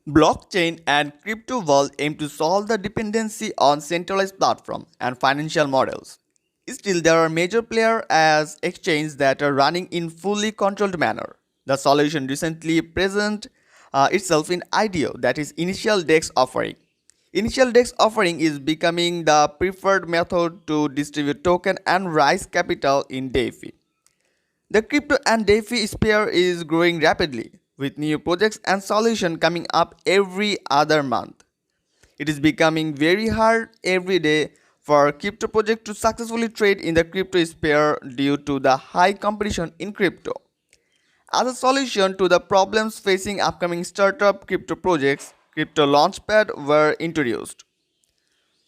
Blockchain and crypto world aim to solve the dependency on centralized platforms and financial models. Still, there are major players as exchanges that are running in fully controlled manner. The solution recently present itself in IDO, that is Initial DEX offering. Initial DEX offering is becoming the preferred method to distribute token and raise capital in DeFi. The crypto and DeFi sphere is growing rapidly, with new projects and solutions coming up every other month. It is becoming very hard every day for crypto projects to successfully trade in the crypto sphere due to the high competition in crypto. As a solution to the problems facing upcoming startup crypto projects, Crypto Launchpad were introduced.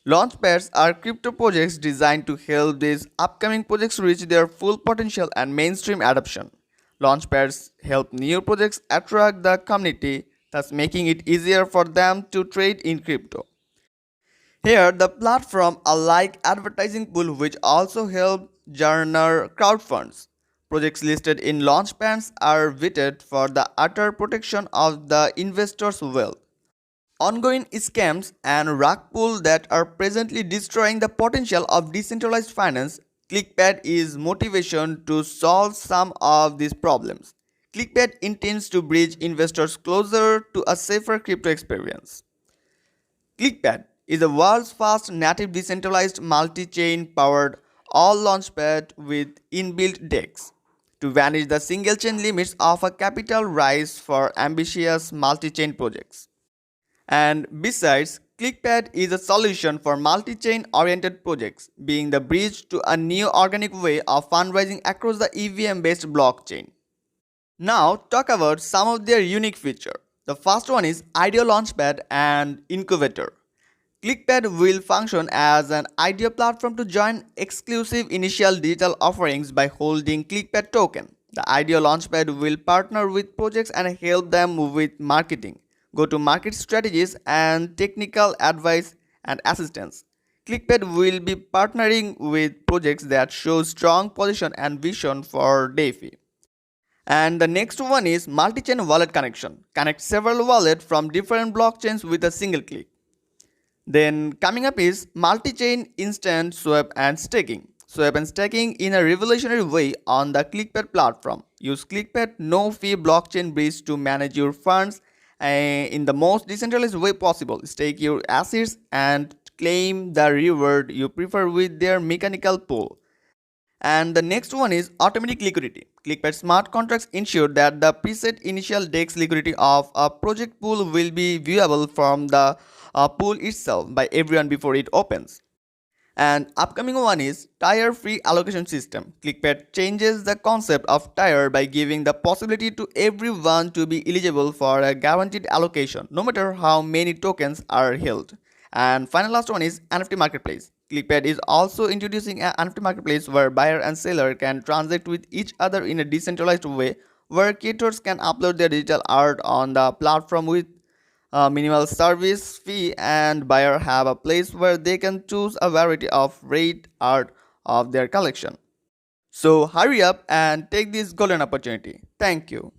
Launchpads are crypto projects designed to help these upcoming projects reach their full potential and mainstream adoption. Launchpads help new projects attract the community, thus making it easier for them to trade in crypto. Here, the platform are like advertising pool which also help garner crowdfunds. Projects listed in launchpads are vetted for the utter protection of the investor's wealth. Ongoing scams and rug pull that are presently destroying the potential of decentralized finance, ClickPad is motivation to solve some of these problems. ClickPad intends to bridge investors closer to a safer crypto experience. ClickPad is the world's first native decentralized multi-chain powered all launchpad with inbuilt DEX to manage the single chain limits of a capital rise for ambitious multi-chain projects. And besides, ClickPad is a solution for multi-chain oriented projects, being the bridge to a new organic way of fundraising across the EVM-based blockchain. Now talk about some of their unique features. The first one is Idea Launchpad and Incubator. ClickPad will function as an idea platform to join exclusive initial digital offerings by holding ClickPad token. The Idea Launchpad will partner with projects and help them with marketing, go-to-market strategies, and technical advice and assistance. ClickPad will be partnering with projects that show strong position and vision for DeFi. And the next one is multi-chain wallet connection. Connect several wallets from different blockchains with a single click. Then coming up is multi-chain instant swap and staking. Swap and staking in a revolutionary way on the ClickPad platform. Use ClickPad no-fee blockchain bridge to manage your funds in the most decentralized way possible. Stake your assets and claim the reward you prefer with their mechanical pool. And the next one is automatic liquidity. ClickPad smart contracts ensure that the preset initial DEX liquidity of a project pool will be viewable from the pool itself by everyone before it opens. And upcoming one is tier free allocation system. ClickPad changes the concept of tier by giving the possibility to everyone to be eligible for a guaranteed allocation no matter how many tokens are held. And final last one is NFT marketplace. ClickPad is also introducing an NFT marketplace where buyer and seller can transact with each other in a decentralized way, where creators can upload their digital art on the platform with a minimal service fee, and buyer have a place where they can choose a variety of rate art of their collection. So hurry up and take this golden opportunity. Thank you.